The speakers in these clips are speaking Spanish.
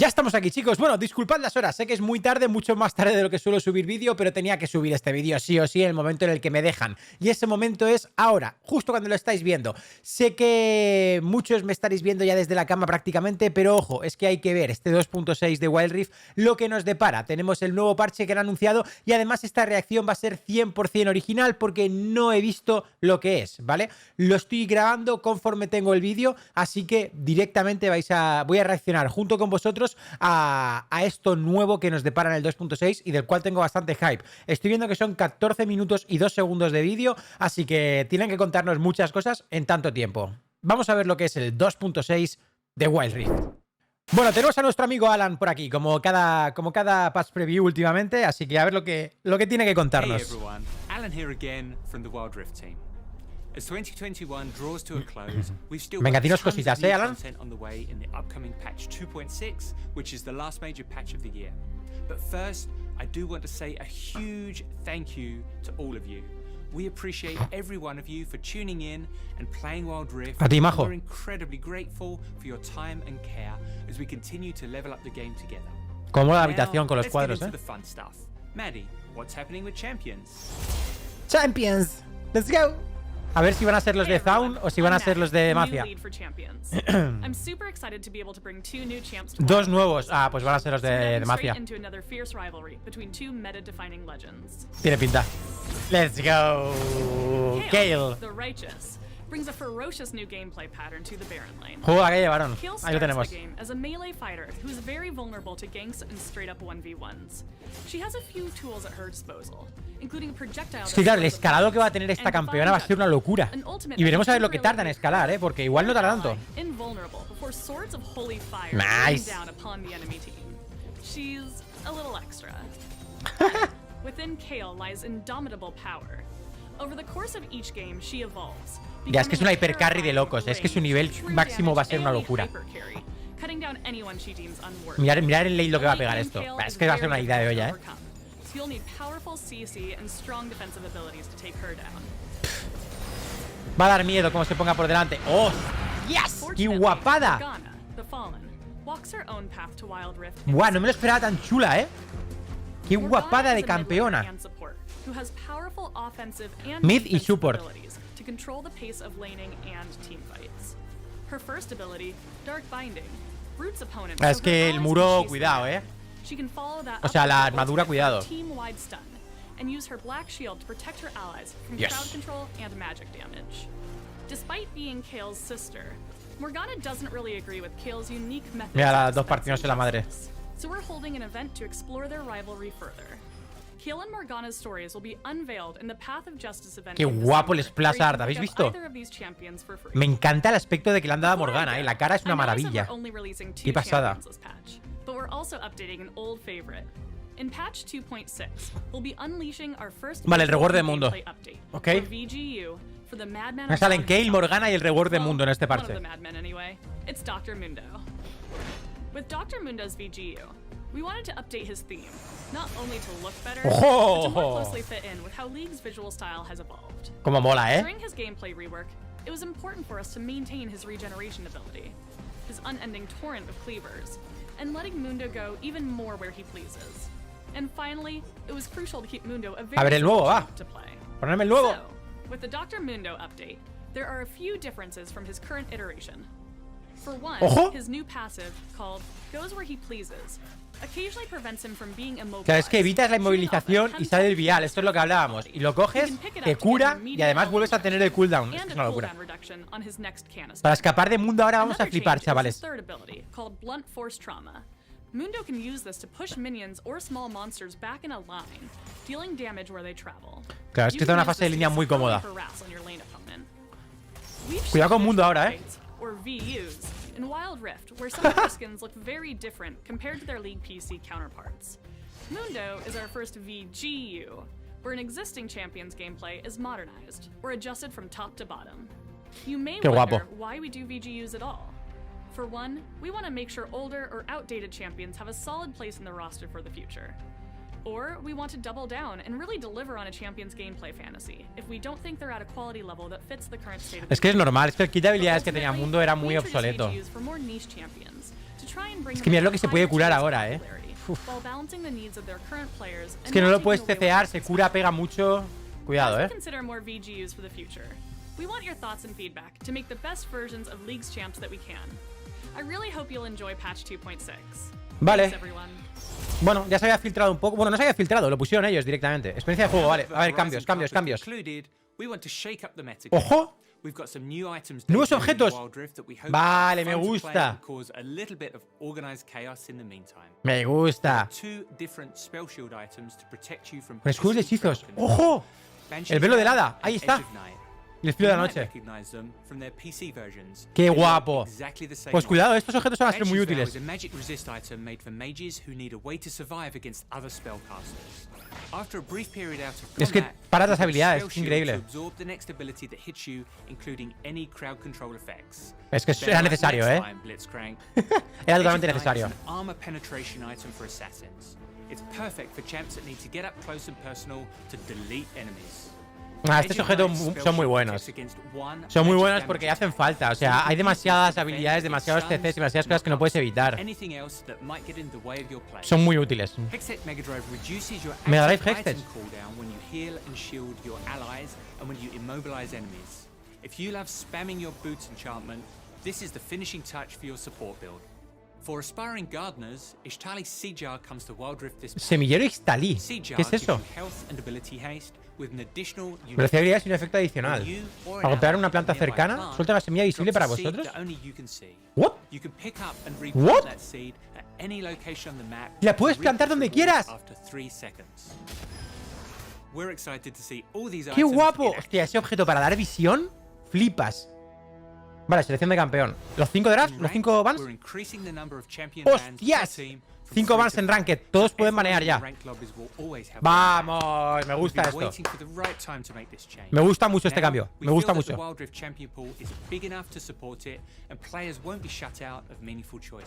Ya estamos aquí, chicos. Bueno, disculpad las horas, sé que es muy tarde, mucho más tarde de lo que suelo subir vídeo, pero tenía que subir este vídeo sí o sí en el momento en el que me dejan. Y ese momento es ahora, justo cuando lo estáis viendo. Sé que muchos me estaréis viendo ya desde la cama prácticamente, pero ojo, es que hay que ver este 2.6 de Wild Rift lo que nos depara. Tenemos el nuevo parche que han anunciado y además esta reacción va a ser 100% original porque no he visto lo que es, ¿vale? Lo estoy grabando conforme tengo el vídeo, así que directamente voy a reaccionar junto con vosotros a esto nuevo que nos depara en el 2.6 y del cual tengo bastante hype. Estoy viendo que son 14 minutos y 2 segundos de vídeo, así que tienen que contarnos muchas cosas en tanto tiempo. Vamos a ver lo que es el 2.6 de Wild Rift. Bueno, tenemos a nuestro amigo Alan por aquí, como cada patch preview últimamente, así que a ver lo que tiene que contarnos. Hey everyone, Alan here again from the Wild Rift team. As 2021 draws to a close, we've still got tons of new content on the way in the upcoming patch 2.6, which is the last major patch of the year. But first, I do want to say a huge thank you to all of you. We appreciate every one of you for tuning in and playing Wild Rift. We're incredibly grateful for your time and care as we continue to level up the game together. Como la habitación con los cuadros, the fun stuff. Maddie, what's happening with Champions? Champions, let's go. A ver si van a ser los de Zaun o si van a ser los de Mafia. Dos nuevos. Ah, pues van a ser los de Mafia. Tiene pinta. Let's go. Gale. Juega que llevaron. Ahí lo tenemos. Es que claro, el escalado que va a tener esta campeona va a ser una locura. Y veremos a ver lo que tarda en escalar, porque igual no tarda tanto. Nice. Ya, es que es una hipercarry de locos. Es que su nivel máximo va a ser una locura. Mirad el late lo que va a pegar esto. Es que va a ser una idea de olla, Va a dar miedo cómo se ponga por delante. ¡Oh! ¡Yes! ¡Qué guapada! Buah, no me lo esperaba tan chula, ¡Qué guapada de campeona! Mid y support. Es que el muro, cuidado, O sea, la armadura, cuidado. Yes. Mira, las dos partidos en la madre. Qué guapo el splash art, ¿habéis visto? Me encanta el aspecto de que le han dado a Morgana, La cara es una maravilla. Qué pasada. Vale, el reward de Mundo. Ok. Me salen Kale, Morgana y el reward de Mundo en este parche. We wanted to update his theme, not only to look better, but to more closely fit in with how League's visual style has evolved. Como mola, During his gameplay rework, it was important for us to maintain his regeneration ability, his unending torrent of cleavers, and letting Mundo go even more where he pleases. And finally, it was crucial to keep Mundo a very simple champ to play. Poneme el nuevo. So, with the Dr. Mundo update, there are a few differences from his current iteration. For one, his new passive, called Goes Where He Pleases, occasionally prevents him from being immobilized. Claro, es que evitas la inmovilización y sale el vial, esto es lo que hablábamos. Y lo coges, te cura y además vuelves a tener el cooldown. Esto es una locura. Para escapar de Mundo ahora vamos a flipar, chavales. Mundo can use this to push minions or small monsters back in a line, dealing damage where they travel. Claro, es que está una fase de línea muy cómoda. Cuidado con Mundo ahora, or VUs, in Wild Rift, where some of their skins look very different compared to their League PC counterparts. Mundo is our first VGU, where an existing champion's gameplay is modernized, or adjusted from top to bottom. You may wonder why we do VGUs at all. For one, we want to make sure older or outdated champions have a solid place in the roster for the future. Or we want to double down and really deliver on a champion's gameplay fantasy if we don't think they're at a quality level that fits the current state of the game. Es que es normal, es que el kit de habilidades que tenía Mundo era muy obsoleto. Es que mira lo que se puede curar ahora, ¿eh? Es que no lo puedes CCar, se cura, pega mucho. Cuidado, ¿eh? We want your thoughts and feedback to make the best versions of League's Champs that we can. I really hope you'll enjoy patch 2.6. Vale. Thanks, everyone. Bueno, ya se había filtrado un poco. Bueno, no se había filtrado, lo pusieron ellos directamente. Experiencia de juego, vale. A ver, cambios. ¡Ojo! ¡Nuevos objetos! Vale, me gusta. Me gusta. Con escudos de hechizos. ¡Ojo! El velo del hada. Ahí está. El espíritu de la noche. ¡Qué guapo! Pues cuidado, estos objetos van a ser muy útiles. Es que paras las habilidades, es increíble. Es que era necesario, ¿eh? Era totalmente necesario. Estos objetos son muy buenos. Son muy buenos porque hacen falta. O sea, hay demasiadas habilidades, demasiados CCs, demasiadas cosas que no puedes evitar. Son muy útiles. Mega Drive Hextech. Semillero Ixtalí. ¿Qué es eso? Velocidad de habilidades y un efecto adicional. Al golpear una planta cercana, suelta una semilla visible para vosotros. ¿What? ¿What? ¡La puedes plantar donde quieras! ¡Qué guapo! Hostia, ese objeto para dar visión, flipas. Vale, selección de campeón. ¿Los 5 drafts? ¿Los 5 bans? ¡Hostias! 5 bans en Ranked. Todos pueden banear ya. ¡Vamos! Me gusta esto. Me gusta mucho este cambio. Me gusta mucho.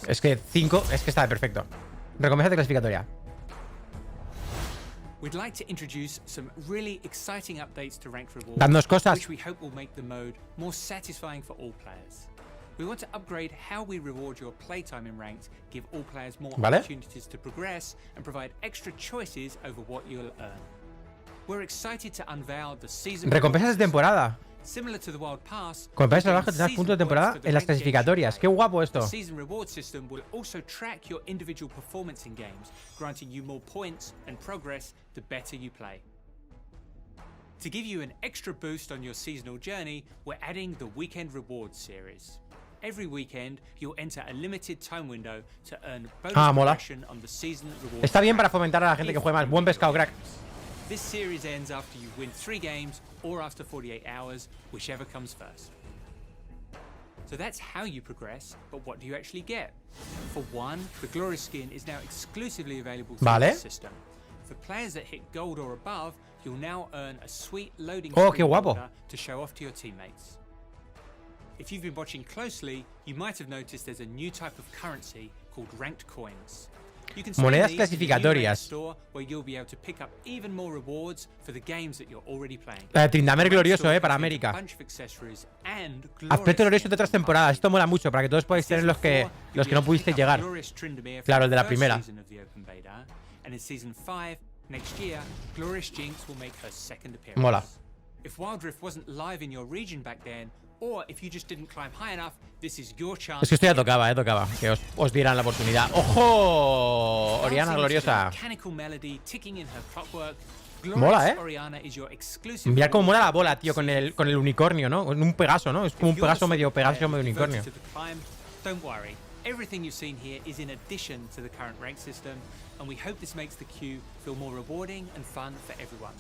Es que 5... Es que está perfecto. Recompensa de clasificatoria. We'd like to introduce some really exciting updates to ranked rewards, Dadnos cosas. which we hope will make the mode more satisfying for all players. We want to upgrade how we reward your playtime in ranked, give all players more opportunities to progress, and provide extra choices over what you'll earn. We're excited to unveil the season Recompensas de temporada. Similar to the Wild Pass, Con países salvajes tendrás puntos de temporada en las clasificatorias. ¡Qué guapo esto! The season reward system will also track your individual performance in games, granting you more points and progress the better you play. To give you an extra boost on your seasonal journey, we're adding the Weekend Rewards series. Every weekend, you'll enter a limited time window to earn bonus progression on the season rewards. Está bien para fomentar a la gente que juegue más. Buen pescado, crack. This series ends after you win 3 games or after 48 hours, whichever comes first. So that's how you progress, but what do you actually get? For one, the Glorious skin is now exclusively available through the system. For players that hit gold or above, you'll now earn a sweet loading screen border to show off to your teammates. If you've been watching closely, you might have noticed there's a new type of currency called ranked coins. Monedas clasificatorias. Trindamer glorioso, para América. Aspecto glorioso de otras temporadas. Esto mola mucho para que todos podáis tener los que no pudisteis llegar. Claro, el de la primera. Mola. Es que esto ya tocaba, tocaba. Que os dieran la oportunidad. ¡Ojo! Oriana gloriosa. Mola, Mirad cómo mola la bola, tío, con el unicornio, ¿no? Un Pegaso, ¿no? Es como un Pegaso medio unicornio. Everything you've seen here is in addition to the current rank system, and we hope this makes the queue feel more rewarding and fun for everyone.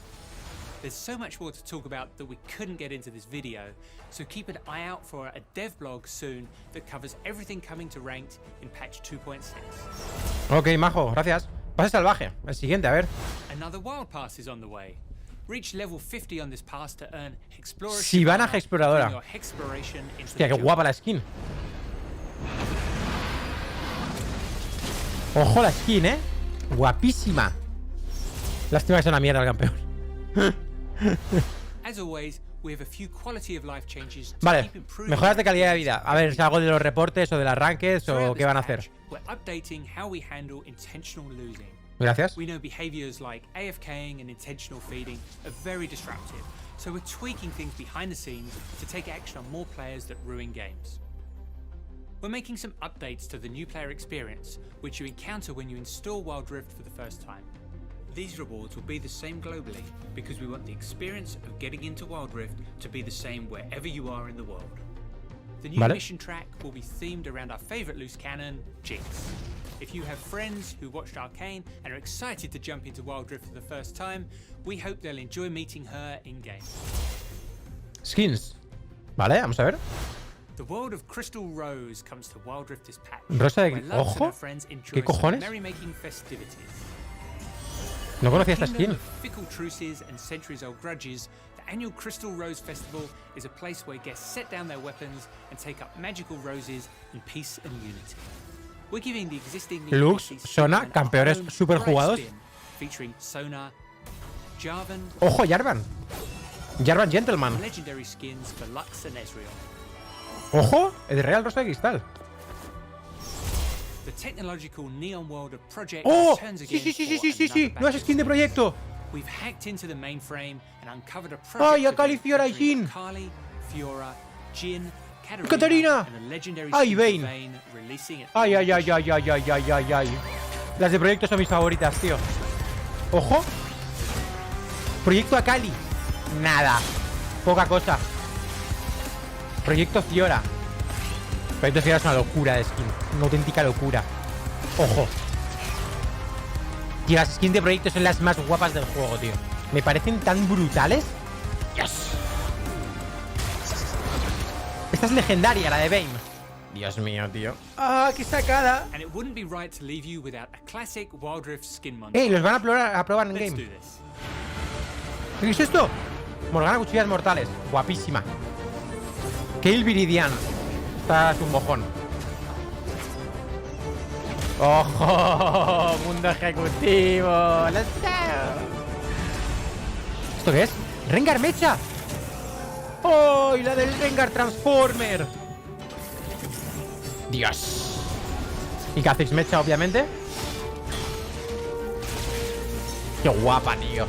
There's so much more to talk about that we couldn't get into this video, so keep an eye out for a dev blog soon that covers everything coming to ranked in patch 2.6. Ok, majo, gracias. Pase salvaje, el siguiente, a ver. Another wild pass is on the way. Reach level 50 on this pass to earn Explorer. Sivana Exploradora. Hostia, qué guapa la skin. Ojo la skin, Guapísima. Lástima que sea una mierda el campeón. As always, we have a few quality of life changes to Vale, keep improving. mejoras de calidad de vida. A ver si algo de los reportes o del arranque o Throughout qué van a this hacer. patch, we're updating how we handle intentional losing. Gracias. We know behaviors like AFKing and intentional feeding are very disruptive, so we're tweaking things behind the scenes to take action on more players that ruin games. We're making some updates to the new player experience, which you encounter when you install Wild Rift for the first time. These rewards will be the same globally because we want the experience of getting into Wild Rift to be the same wherever you are in the world. The new mission track will be themed around our favorite loose cannon, Jinx. If you have friends who watched Arcane and are excited to jump into Wild Rift for the first time, we hope they'll enjoy meeting her in-game. Skins. Vale, vamos a ver. The world of Crystal Rose comes to Wild Rift this patch. Rosa de... where Lux and Ojo. her friends enjoy ¿Qué cojones? some merrymaking festivities. No conocía esta Kingdom skin. of fickle truces and centuries-old grudges, the annual Crystal Rose Festival is a place where guests set down their weapons and take up magical roses in peace and unity. We're giving the existing Lux, Sona, campeones super jugados. featuring Sona, Jarvan, Ojo, Jarvan. Jarvan Gentleman. legendary skins for Lux and Ezreal. Ojo, el de Real Rosa de Cristal. The technological neon world of Project ¡Oh! returns Sí, again sí, sí, sí, for sí, sí, sí. another Nueva batch of skin de skins. proyecto. We've hacked into the mainframe and uncovered a ¡Ay, project Akali, event Fiora y featuring Jhin! Akali, Fiora, Jhin, ¡Catarina! and a legendary ¡Ay, skin Vayne! for Vayne releasing at Ay, ay, launch. ay, ay, ay, ay, ay, ay, ay. Las de proyecto son mis favoritas, tío. Ojo. Proyecto Akali. Nada. Poca cosa. Proyecto Fiora. Proyecto Fiora es una locura de skin. Una auténtica locura. Ojo. Tío, las skins de proyecto son las más guapas del juego, tío. Me parecen tan brutales. ¡Dios! Esta es legendaria, la de Vayne. Dios mío, tío. ¡Ah, qué sacada! And it wouldn't be right to leave you without a classic Wild Rift skin montage. Los van a probar en Let's game. do this. ¿Qué es esto? Morgana Cuchillas Mortales. Guapísima. Kayle Viridian. Esta es un mojón. ¡Ojo! Mundo ejecutivo. ¡Let's go! ¿Esto qué es? ¡Rengar Mecha! ¡Oh! Y la del Rengar Transformer. Dios. Y Kha'Zix Mecha, obviamente. ¡Qué guapa, tío!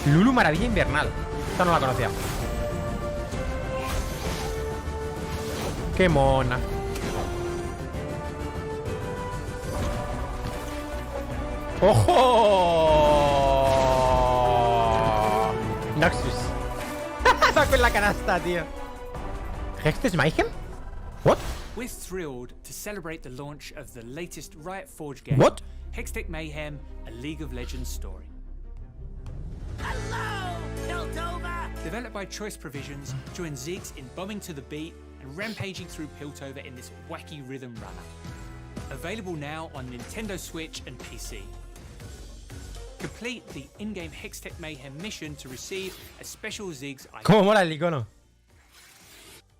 Lulu Maravilla Invernal. Esta no la conocía. ¡Qué mona! ¡Ojo! Noxus. Saco en la canasta, tío. ¿Hextech Mayhem? What? We're thrilled to celebrate the launch of the latest Riot Forge game, What? Hextech Mayhem, a League of Legends story. Hello, Piltover! Developed by Choice Provisions, join Ziggs in bombing to the beat and rampaging through Piltover in this wacky rhythm runner. Available now on Nintendo Switch and PC. Complete the in-game Hextech Mayhem mission to receive a special Ziggs item. ¿Cómo mola el icono?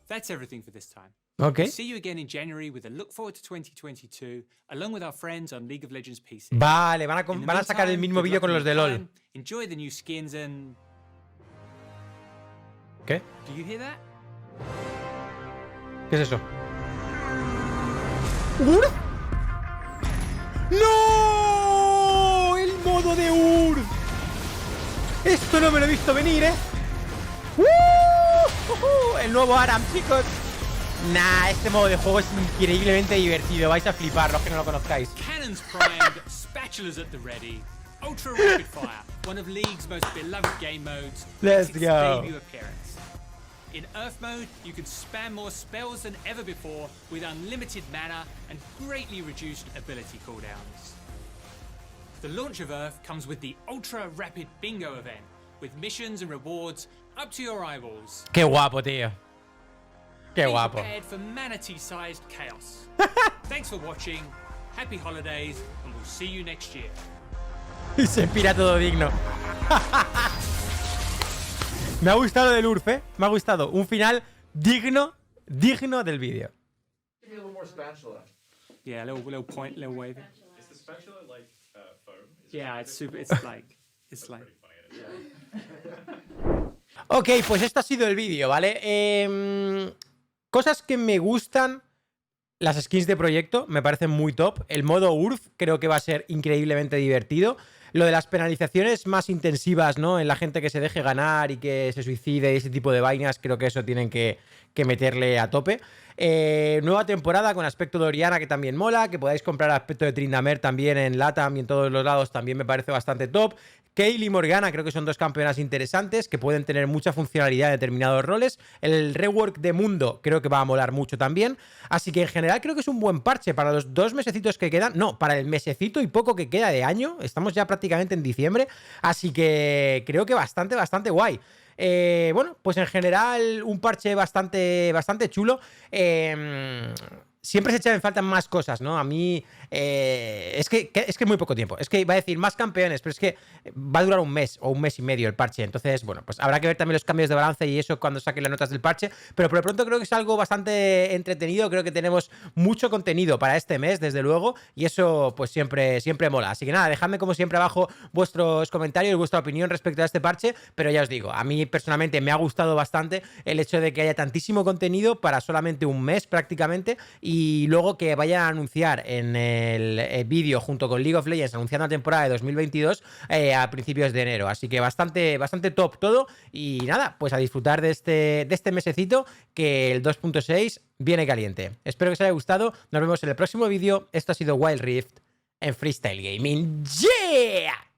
That's everything for this time. Ok. We'll see you again in January with a look forward to 2022, along with our friends on League of Legends PC. Vale, van In the a sacar el meantime, mismo good vídeo luck con in los de your LOL. time, enjoy the new skins and... ¿Qué? Do you hear that? ¿Qué es eso? ¿Ur? ¡No! ¡El modo de Ur! Esto no me lo he visto venir, ¿eh? El nuevo Aram, chicos. Nah, este modo de juego es increíblemente divertido. Vais a flipar los que no lo conozcáis. Cannons primed, spatulas at the ready. Ultra Rapid Fire, one of League's most beloved game modes. Let's makes its go. debut appearance. In Earth mode, you can spam more spells than ever before with unlimited mana and greatly reduced ability cooldowns. The launch of Earth comes with the Ultra Rapid Bingo event, with missions and rewards up to your eyeballs. Qué guapo, tío. Qué Be guapo. prepared for manatee-sized chaos. Thanks for watching. Happy holidays, and we'll see you next year. Y se pira todo digno. Me ha gustado del URF, ¿eh? Me ha gustado. Un final digno del vídeo. Give me a little more spatula. Yeah, little point, little wave. Is the spatula like foam? Is Yeah, it's super. It's like pretty funny. Ok, pues esto ha sido el vídeo, ¿vale? Cosas que me gustan. Las skins de proyecto me parecen muy top. El modo URF creo que va a ser increíblemente divertido. Lo de las penalizaciones más intensivas, ¿no? En la gente que se deje ganar y que se suicide y ese tipo de vainas, creo que eso tienen que meterle a tope. Nueva temporada con aspecto de Oriana, que también mola. Que podáis comprar aspecto de Tryndamere también en LATAM y en todos los lados también me parece bastante top. Kayle y Morgana creo que son dos campeonas interesantes que pueden tener mucha funcionalidad en determinados roles. El rework de Mundo creo que va a molar mucho también. Así que en general creo que es un buen parche para los 2 mesecitos que quedan. No, para el mesecito y poco que queda de año. Estamos ya prácticamente en diciembre. Así que creo que bastante guay. Bueno, pues en general un parche bastante chulo. Siempre se echan en falta más cosas, ¿no? A mí es que muy poco tiempo. Es que iba a decir más campeones, pero es que va a durar un mes o un mes y medio el parche. Entonces, bueno, pues habrá que ver también los cambios de balance y eso cuando saquen las notas del parche. Pero por lo pronto creo que es algo bastante entretenido. Creo que tenemos mucho contenido para este mes, desde luego. Y eso, pues siempre mola. Así que nada, dejadme como siempre abajo vuestros comentarios, vuestra opinión respecto a este parche. Pero ya os digo, a mí personalmente me ha gustado bastante el hecho de que haya tantísimo contenido para solamente un mes prácticamente. Y luego que vayan a anunciar en el vídeo junto con League of Legends anunciando la temporada de 2022 a principios de enero. Así que bastante top todo. Y nada, pues a disfrutar de este mesecito que el 2.6 viene caliente. Espero que os haya gustado. Nos vemos en el próximo vídeo. Esto ha sido Wild Rift en Freestyle Gaming. ¡Yeah!